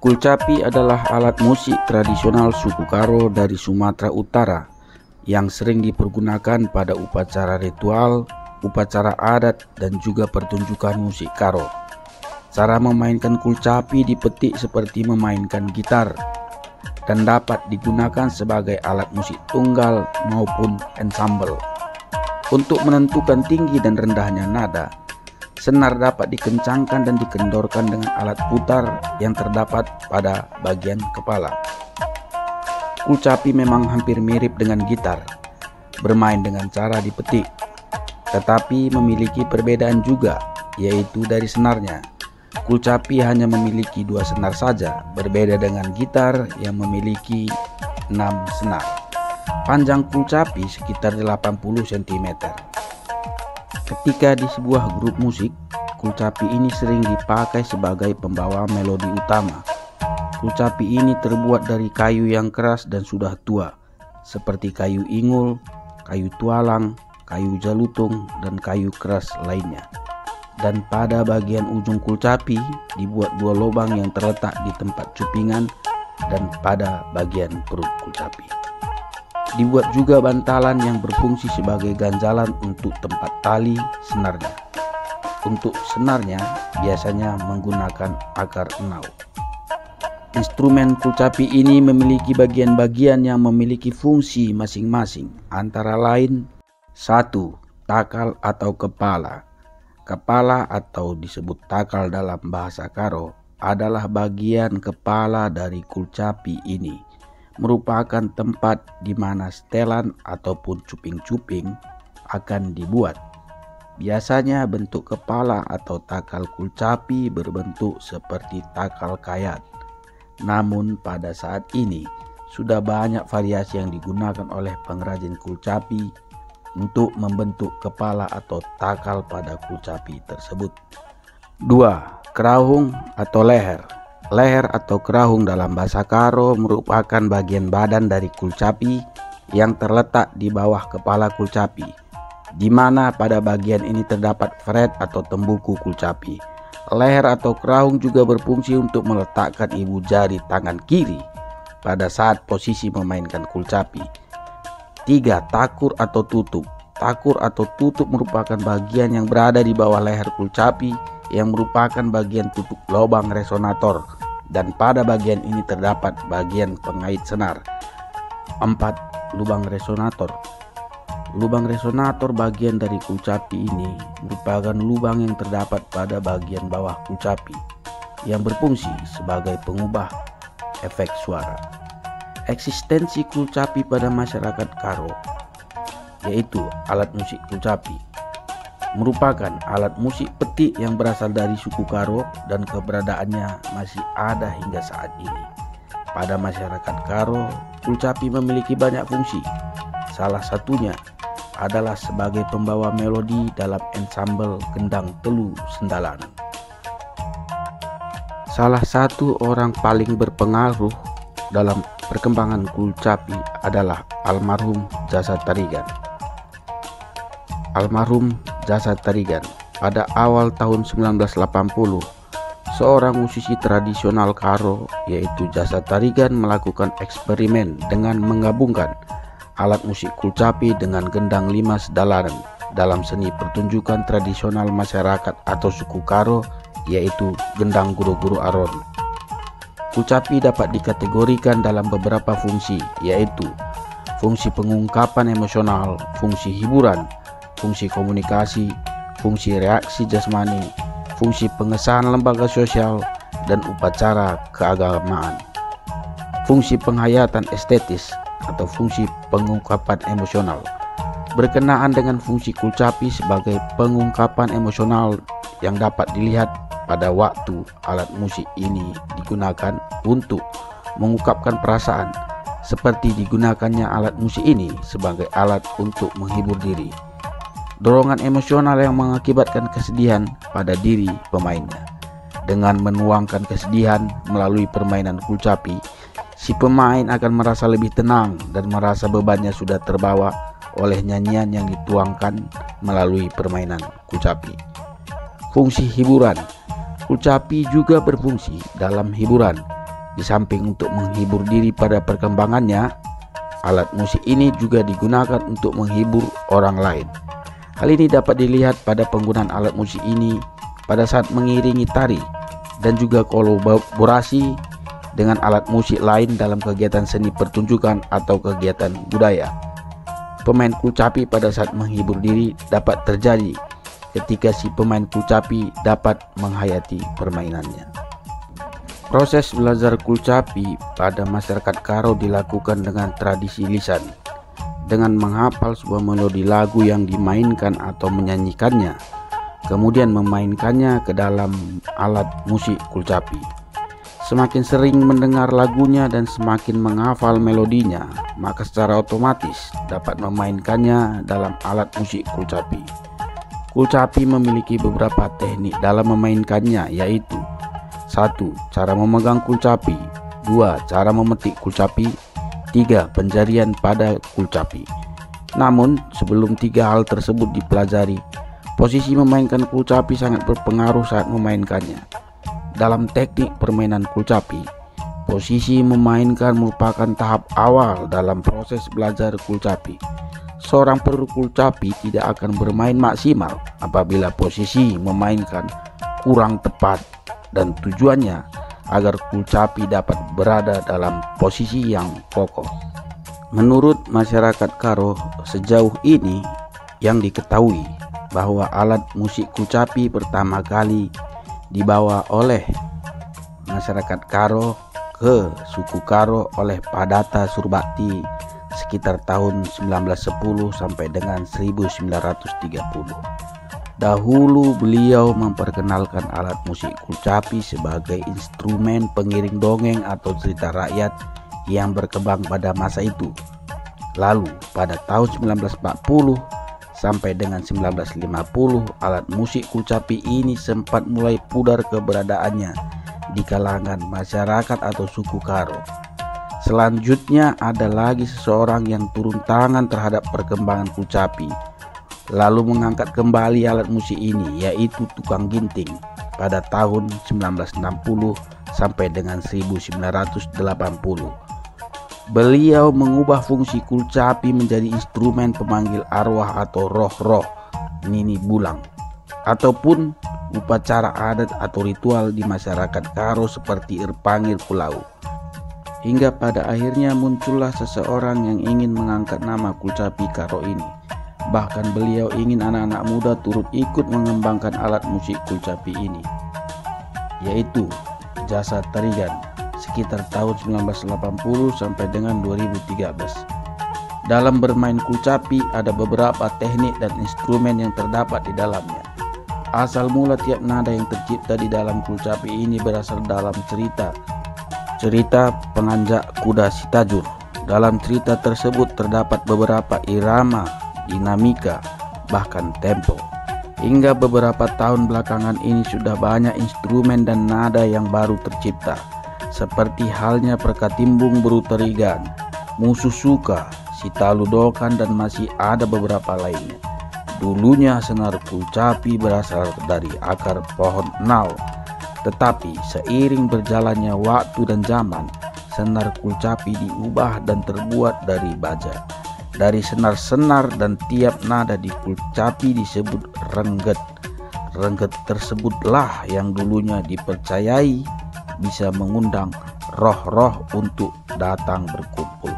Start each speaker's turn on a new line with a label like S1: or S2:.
S1: Kulcapi adalah alat musik tradisional suku Karo dari Sumatera Utara yang sering dipergunakan pada upacara ritual, upacara adat, dan juga pertunjukan musik Karo. Cara memainkan kulcapi dipetik seperti memainkan gitar dan dapat digunakan sebagai alat musik tunggal maupun ensemble. Untuk menentukan tinggi dan rendahnya nada, senar dapat dikencangkan dan dikendorkan dengan alat putar yang terdapat pada bagian kepala. Kulcapi memang hampir mirip dengan gitar, bermain dengan cara dipetik, tetapi memiliki perbedaan juga, yaitu dari senarnya. Kulcapi hanya memiliki 2 senar saja, berbeda dengan gitar yang memiliki 6 senar. Panjang kulcapi sekitar 80 cm. Ketika di sebuah grup musik, kulcapi ini sering dipakai sebagai pembawa melodi utama. Kulcapi ini terbuat dari kayu yang keras dan sudah tua, seperti kayu ingul, kayu tualang, kayu jalutung, dan kayu keras lainnya. Dan pada bagian ujung kulcapi dibuat 2 lubang yang terletak di tempat cupingan dan pada bagian perut kulcapi. Dibuat juga bantalan yang berfungsi sebagai ganjalan untuk tempat tali senarnya. Untuk senarnya biasanya menggunakan akar enau. Instrumen kulcapi ini memiliki bagian-bagian yang memiliki fungsi masing-masing, antara lain 1. Takal atau kepala. Kepala atau disebut takal dalam bahasa Karo adalah bagian kepala dari kulcapi ini, merupakan tempat di mana setelan ataupun cuping-cuping akan dibuat. Biasanya bentuk kepala atau takal kulcapi berbentuk seperti takal kayat. Namun pada saat ini sudah banyak variasi yang digunakan oleh pengrajin kulcapi untuk membentuk kepala atau takal pada kulcapi tersebut. 2. Kerahung atau leher. Leher atau kerahung dalam bahasa Karo merupakan bagian badan dari kulcapi yang terletak di bawah kepala kulcapi, di mana pada bagian ini terdapat fret atau tembuku kulcapi. Leher atau kerahung juga berfungsi untuk meletakkan ibu jari tangan kiri pada saat posisi memainkan kulcapi. 3. Takur atau tutup. Takur atau tutup merupakan bagian yang berada di bawah leher kulcapi yang merupakan bagian tutup lubang resonator, dan pada bagian ini terdapat bagian pengait senar. 4. Lubang resonator. Lubang resonator bagian dari kulcapi ini merupakan lubang yang terdapat pada bagian bawah kulcapi yang berfungsi sebagai pengubah efek suara. Eksistensi kulcapi pada masyarakat Karo, yaitu alat musik kulcapi, merupakan alat musik petik yang berasal dari suku Karo dan keberadaannya masih ada hingga saat ini. Pada masyarakat Karo, kulcapi memiliki banyak fungsi. Salah satunya adalah sebagai pembawa melodi dalam ensemble gendang telu sendalan. Salah satu orang paling berpengaruh dalam perkembangan kulcapi adalah almarhum Jasa Tarigan. Almarhum Jasa Tarigan pada awal tahun 1980, seorang musisi tradisional Karo yaitu Jasa Tarigan melakukan eksperimen dengan menggabungkan alat musik kulcapi dengan gendang 5 sedalanan dalam seni pertunjukan tradisional masyarakat atau suku Karo, yaitu gendang guru-guru aron. Kulcapi dapat dikategorikan dalam beberapa fungsi, yaitu fungsi pengungkapan emosional, fungsi hiburan, fungsi komunikasi, fungsi reaksi jasmani, fungsi pengesahan lembaga sosial, dan upacara keagamaan. Fungsi penghayatan estetis atau fungsi pengungkapan emosional berkenaan dengan fungsi kulcapi sebagai pengungkapan emosional yang dapat dilihat pada waktu alat musik ini digunakan untuk mengungkapkan perasaan, seperti digunakannya alat musik ini sebagai alat untuk menghibur diri. Dorongan emosional yang mengakibatkan kesedihan pada diri pemainnya. Dengan menuangkan kesedihan melalui permainan kulcapi, si pemain akan merasa lebih tenang dan merasa bebannya sudah terbawa oleh nyanyian yang dituangkan melalui permainan kulcapi. Fungsi hiburan. Kulcapi juga berfungsi dalam hiburan. Di samping untuk menghibur diri pada perkembangannya, alat musik ini juga digunakan untuk menghibur orang lain. Hal ini dapat dilihat pada penggunaan alat musik ini pada saat mengiringi tari dan juga kolaborasi dengan alat musik lain dalam kegiatan seni pertunjukan atau kegiatan budaya. Pemain kulcapi pada saat menghibur diri dapat terjadi ketika si pemain kulcapi dapat menghayati permainannya. Proses belajar kulcapi pada masyarakat Karo dilakukan dengan tradisi lisan, dengan menghafal sebuah melodi lagu yang dimainkan atau menyanyikannya, kemudian memainkannya ke dalam alat musik kulcapi. Semakin sering mendengar lagunya dan semakin menghafal melodinya, maka secara otomatis dapat memainkannya dalam alat musik kulcapi. Kulcapi memiliki beberapa teknik dalam memainkannya, yaitu 1. Cara memegang kulcapi, 2. Cara memetik kulcapi, 3. Penjarian pada kulcapi. Namun sebelum 3 hal tersebut dipelajari, posisi memainkan kulcapi sangat berpengaruh saat memainkannya. Dalam teknik permainan kulcapi, posisi memainkan merupakan tahap awal dalam proses belajar kulcapi. Seorang peru kulcapi tidak akan bermain maksimal apabila posisi memainkan kurang tepat, dan tujuannya agar kulcapi dapat berada dalam posisi yang kokoh. Menurut masyarakat Karo sejauh ini yang diketahui bahwa alat musik kulcapi pertama kali dibawa oleh masyarakat Karo ke suku Karo oleh Padata Surbakti sekitar tahun 1910 sampai dengan 1930. Dahulu beliau memperkenalkan alat musik kulcapi sebagai instrumen pengiring dongeng atau cerita rakyat yang berkembang pada masa itu. Lalu pada tahun 1940 sampai dengan 1950, alat musik kulcapi ini sempat mulai pudar keberadaannya di kalangan masyarakat atau suku Karo. Selanjutnya ada lagi seseorang yang turun tangan terhadap perkembangan kulcapi, lalu mengangkat kembali alat musik ini, yaitu tukang ginting pada tahun 1960 sampai dengan 1980. Beliau mengubah fungsi kulcapi menjadi instrumen pemanggil arwah atau roh-roh nini bulang, ataupun upacara adat atau ritual di masyarakat Karo seperti Irpangir Pulau. Hingga pada akhirnya muncullah seseorang yang ingin mengangkat nama kulcapi Karo ini. Bahkan beliau ingin anak-anak muda turut ikut mengembangkan alat musik kulcapi ini, yaitu Jasa Tarigan sekitar tahun 1980 sampai dengan 2013. Dalam bermain kulcapi ada beberapa teknik dan instrumen yang terdapat di dalamnya. Asal mula tiap nada yang tercipta di dalam kulcapi ini berasal dalam cerita penganjak kuda Sitajur. Dalam cerita tersebut terdapat beberapa irama, dinamika, bahkan tempo. Hingga beberapa tahun belakangan ini sudah banyak instrumen dan nada yang baru tercipta, seperti halnya Perkatimbung Berutarigan, Musuh Suka, Sitaludokan, dan masih ada beberapa lainnya. Dulunya senar kulcapi berasal dari akar pohon nau, tetapi seiring berjalannya waktu dan zaman, senar kulcapi diubah dan terbuat dari baja, dari senar-senar, dan tiap nada di kulcapi disebut rengget. Rengget tersebutlah yang dulunya dipercayai bisa mengundang roh-roh untuk datang berkumpul.